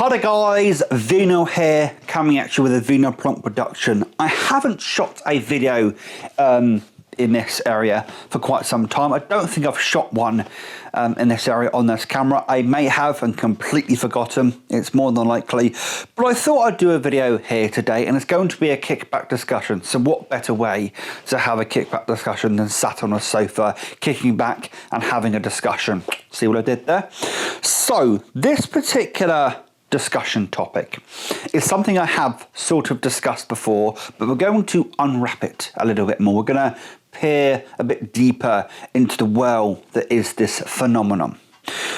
Hi there guys, Vino here, coming at you with a Vino Plonk production. I haven't shot a video in this area for quite some time. I don't think I've shot one in this area on this camera. I may have and completely forgotten, it's more than likely. But I thought I'd do a video here today, and it's going to be a kickback discussion. So what better way to have a kickback discussion than sat on a sofa, kicking back and having a discussion. See what I did there? So this particular discussion topic is something I have sort of discussed before, but we're going to unwrap it a little bit more. We're going to peer a bit deeper into the well that is this phenomenon.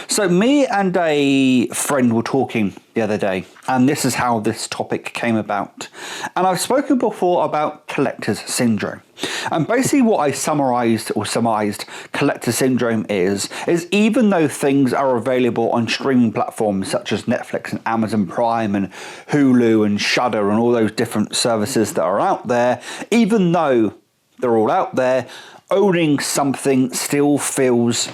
So me and a friend were talking the other day, and this is how this topic came about. And I've spoken before about collector's syndrome. And basically what I surmised collector's syndrome is even though things are available on streaming platforms such as Netflix and Amazon Prime and Hulu and Shudder and all those different services that are out there, even though they're all out there, owning something still feels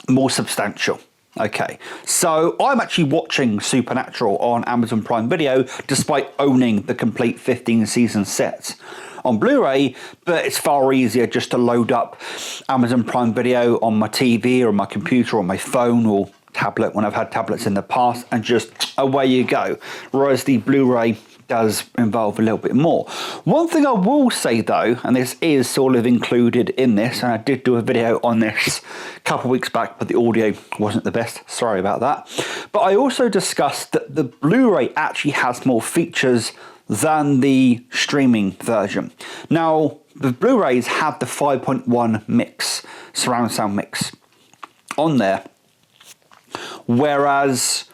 more substantial. Okay, so I'm actually watching Supernatural on Amazon Prime Video despite owning the complete 15-season set on Blu-ray, but it's far easier just to load up Amazon Prime Video on my TV or my computer or my phone or tablet when I've had tablets in the past, and just away you go. Whereas the Blu-ray does involve a little bit more. One thing I will say though, and this is sort of included in this, and I did do a video on this a couple of weeks back, but the audio wasn't the best, sorry about that. But I also discussed that the Blu-ray actually has more features than the streaming version. Now, the Blu-rays have the 5.1 mix, surround sound mix on there, whereas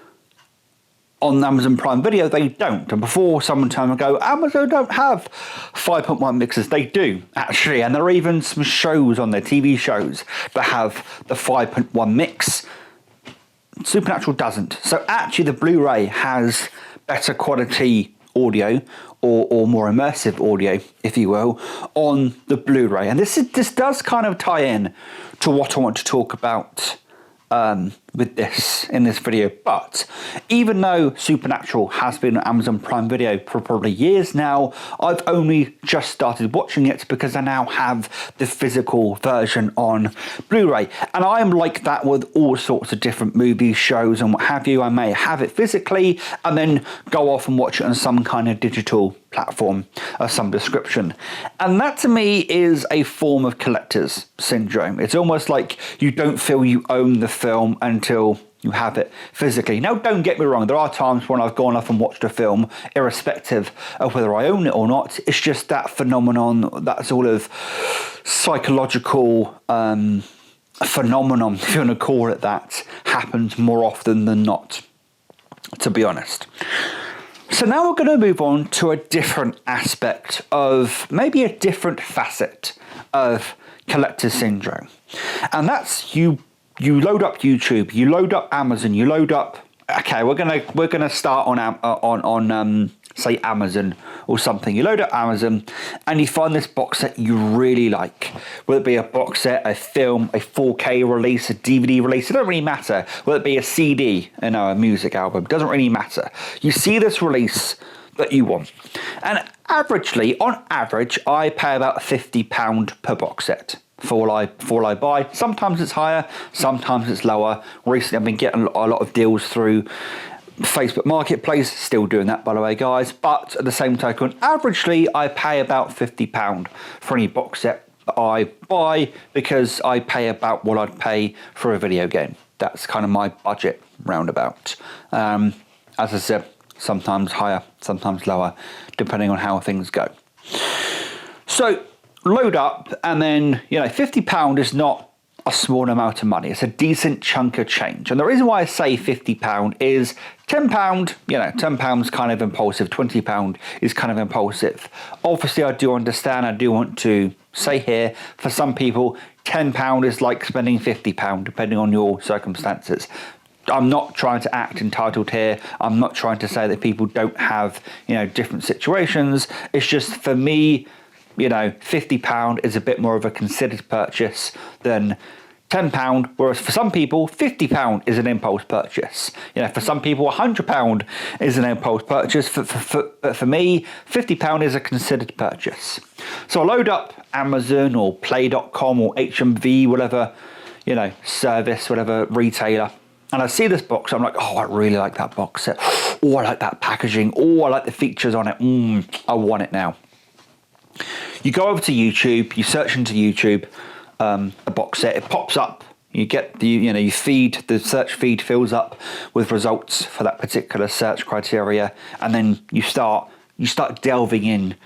on Amazon Prime Video, they don't. And before some time ago, Amazon don't have 5.1 mixes. They do, actually. And there are even some shows on their TV shows that have the 5.1 mix. Supernatural doesn't. So actually, the Blu-ray has better quality audio or more immersive audio, if you will, on the Blu-ray. And this does kind of tie in to what I want to talk about with this in this video. But even though Supernatural has been on Amazon Prime Video for probably years now, I've only just started watching it because I now have the physical version on Blu-ray. And I am like that with all sorts of different movies, shows and what have you. I may have it physically and then go off and watch it on some kind of digital platform of some description. And that to me is a form of collector's syndrome. It's almost like you don't feel you own the film until you have it physically. Now, don't get me wrong, there are times when I've gone off and watched a film, irrespective of whether I own it or not. It's just that phenomenon, that sort of psychological phenomenon, if you want to call it that, happens more often than not, to be honest. So now we're going to move on to a different aspect of, maybe a different facet of collector's syndrome. And that's you load up YouTube, you load up Amazon, you load up, okay, we're gonna start on say Amazon or something. You load up Amazon and you find this box set you really like. Whether it be a box set, a film, a 4K release, a DVD release, it doesn't really matter. Whether it be a CD, a music album, doesn't really matter. You see this release that you want. And on average, I pay about £50 per box set for all I buy. Sometimes it's higher, sometimes it's lower. Recently I've been getting a lot of deals through Facebook Marketplace, still doing that by the way guys, but at the same token, averagely I pay about £50 for any box set that I buy, because I pay about what I'd pay for a video game. That's kind of my budget roundabout. As I said, sometimes higher, sometimes lower, depending on how things go. So load up, and then, £50 is not a small amount of money. It's a decent chunk of change. And the reason why I say £50 is £10, £10 kind of impulsive, £20 is kind of impulsive. Obviously, I do understand, I do want to say here, for some people, £10 is like spending £50, depending on your circumstances. I'm not trying to act entitled here. I'm not trying to say that people don't have, different situations. It's just, for me, £50 is a bit more of a considered purchase than £10, whereas for some people, £50 is an impulse purchase. For some people, £100 is an impulse purchase. For me, £50 is a considered purchase. So I load up Amazon or Play.com or HMV, whatever, service, whatever retailer. And I see this box, I'm like, oh, I really like that box set. Oh, I like that packaging. Oh, I like the features on it. I want it now. You go over to YouTube, you search into YouTube, a box set, it pops up. You get you feed, the search feed fills up with results for that particular search criteria, and then you start delving in.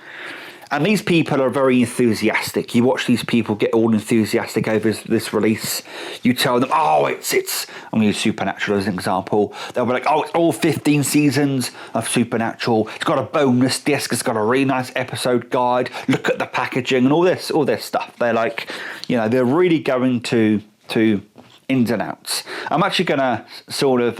And these people are very enthusiastic. You watch these people get all enthusiastic over this release. You tell them, oh, it's I'm going to use Supernatural as an example. They'll be like, oh, it's all 15 seasons of Supernatural. It's got a bonus disc. It's got a really nice episode guide. Look at the packaging and all this stuff. They're like, they're really going to ins and outs. I'm actually going to sort of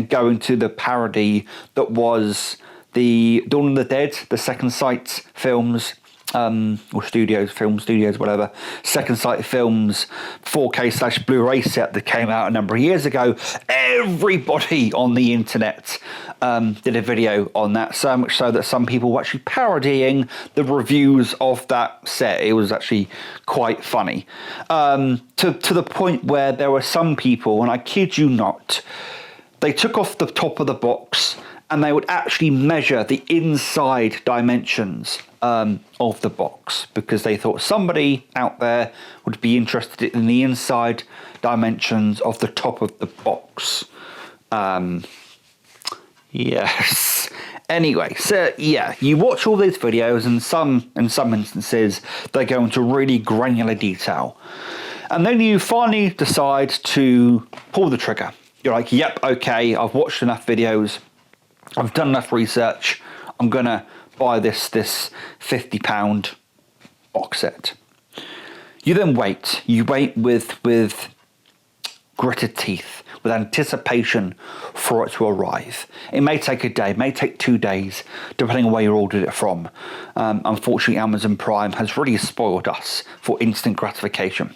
go into the parody that was the Dawn of the Dead, the Second Sight Films, or film studios, whatever, Second Sight Films 4K / Blu-ray set that came out a number of years ago. Everybody on the internet did a video on that, so much so that some people were actually parodying the reviews of that set. It was actually quite funny, to the point where there were some people, and I kid you not, they took off the top of the box and they would actually measure the inside dimensions of the box, because they thought somebody out there would be interested in the inside dimensions of the top of the box. Yes. Anyway, so yeah, you watch all these videos, and in some instances they go into really granular detail, and then you finally decide to pull the trigger. You're like, yep, okay, I've watched enough videos, I've done enough research, I'm going to buy this £50 box set. You then wait. You wait with gritted teeth, with anticipation for it to arrive. It may take a day, it may take 2 days, depending on where you ordered it from. Unfortunately, Amazon Prime has really spoiled us for instant gratification.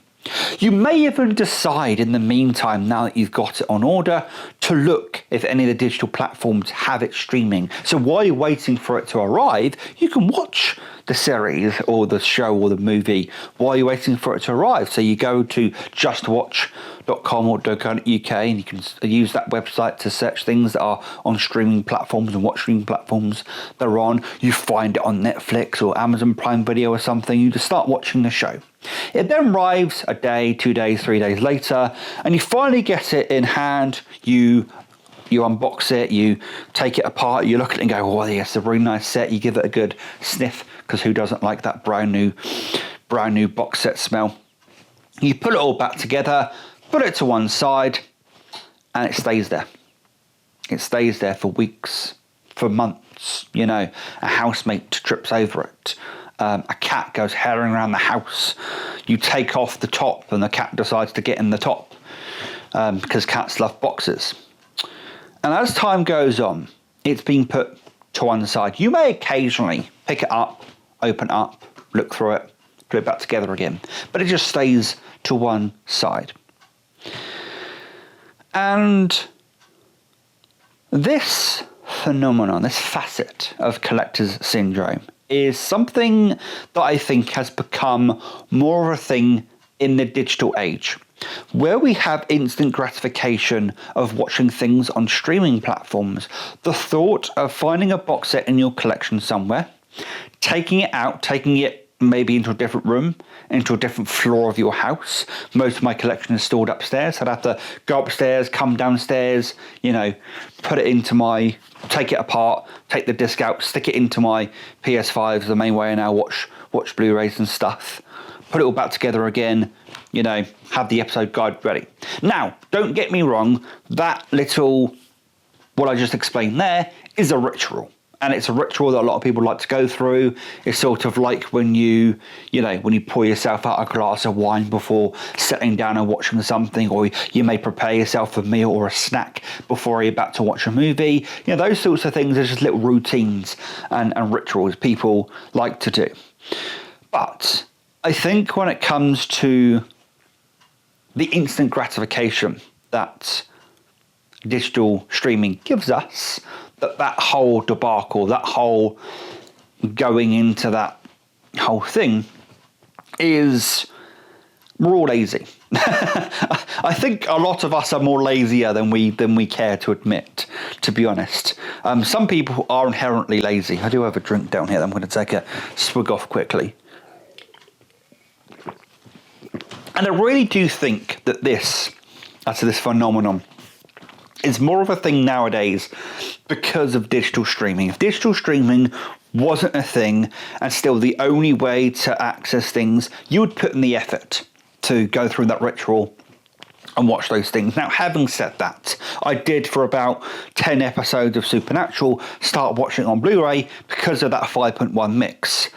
You may even decide in the meantime, now that you've got it on order, to look if any of the digital platforms have it streaming. So while you're waiting for it to arrive, you can watch the series or the show or the movie while you're waiting for it to arrive. So you go to justwatch.com or .co.uk, and you can use that website to search things that are on streaming platforms and what streaming platforms they're on. You find it on Netflix or Amazon Prime Video or something. You just start watching the show. It then arrives a day, 2 days, 3 days later, and you finally get it in hand. You unbox it, you take it apart, you look at it and go, oh yes, a really nice set. You give it a good sniff, because who doesn't like that brand new box set smell? You put it all back together, put it to one side, and it stays there. It stays there for weeks, for months. A housemate trips over it. A cat goes herring around the house. You take off the top and the cat decides to get in the top, because cats love boxes. And as time goes on, it's been put to one side. You may occasionally pick it up, open it up, look through it, put it back together again, but it just stays to one side. And this phenomenon, this facet of collector's syndrome, is something that I think has become more of a thing in the digital age, where we have instant gratification of watching things on streaming platforms. The thought of finding a box set in your collection somewhere, taking it out, taking it maybe into a different room, into a different floor of your house. Most of my collection is stored upstairs. I'd have to go upstairs, come downstairs, put it into take it apart, take the disc out, stick it into my PS5, the main way I now watch Blu-rays and stuff. Put it all back together again, have the episode guide ready. Now, don't get me wrong, that what I just explained there is a ritual. And it's a ritual that a lot of people like to go through. It's sort of like when you pour yourself out a glass of wine before settling down and watching something, or you may prepare yourself a meal or a snack before you're about to watch a movie. Those sorts of things are just little routines and rituals people like to do. But I think when it comes to the instant gratification that digital streaming gives us, that whole debacle, that whole going into that whole thing is we're all lazy. I think a lot of us are more lazier than we care to admit, to be honest. Some people are inherently lazy. I do have a drink down here that I'm going to take a swig off quickly. And I really do think that this phenomenon is more of a thing nowadays because of digital streaming. If digital streaming wasn't a thing and still the only way to access things, you would put in the effort to go through that ritual and watch those things. Now, having said that, I did for about 10 episodes of Supernatural start watching on Blu-ray because of that 5.1 mix.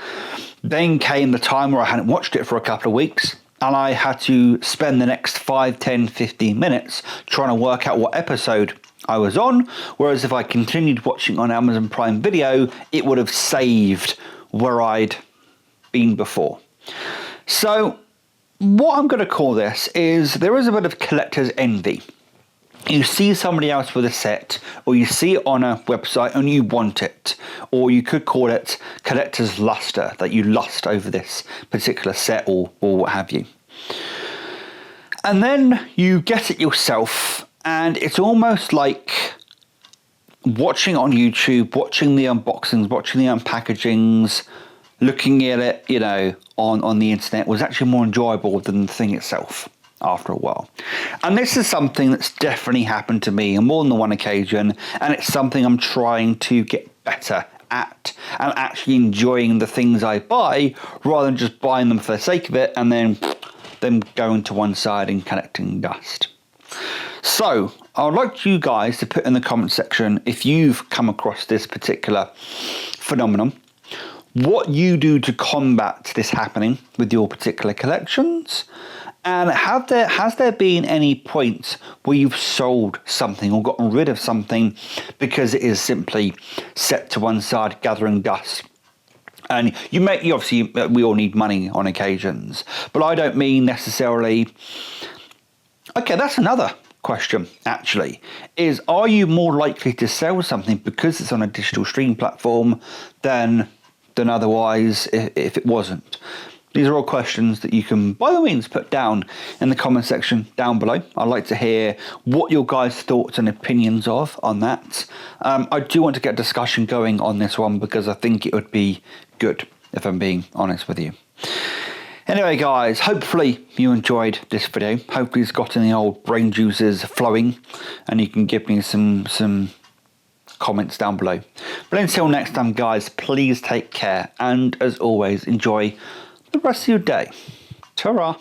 Then came the time where I hadn't watched it for a couple of weeks, and I had to spend the next 5, 10, 15 minutes trying to work out what episode I was on, whereas if I continued watching on Amazon Prime Video, it would have saved where I'd been before. So what I'm going to call this is there is a bit of collector's envy. You see somebody else with a set, or you see it on a website and you want it, or you could call it collector's luster, that you lust over this particular set or what have you. And then you get it yourself, and it's almost like watching on YouTube, watching the unboxings, watching the unpackagings, looking at it, you know, on the internet was actually more enjoyable than the thing itself after a while. And this is something that's definitely happened to me on more than one occasion, and it's something I'm trying to get better at and actually enjoying the things I buy rather than just buying them for the sake of it and then them going to one side and collecting dust. So I would like you guys to put in the comment section if you've come across this particular phenomenon, what you do to combat this happening with your particular collections, and has there been any point where you've sold something or gotten rid of something because it is simply set to one side gathering dust? And you obviously, we all need money on occasions, but I don't mean necessarily. Okay, that's another question actually, is are you more likely to sell something because it's on a digital stream platform than otherwise if it wasn't? These are all questions that you can, by all means, put down in the comment section down below. I'd like to hear what your guys' thoughts and opinions of on that. I do want to get a discussion going on this one because I think it would be good, if I'm being honest with you. Anyway, guys, hopefully you enjoyed this video. Hopefully it's gotten the old brain juices flowing and you can give me some comments down below. But until next time, guys, please take care. And as always, enjoy the rest of your day. Ta-ra.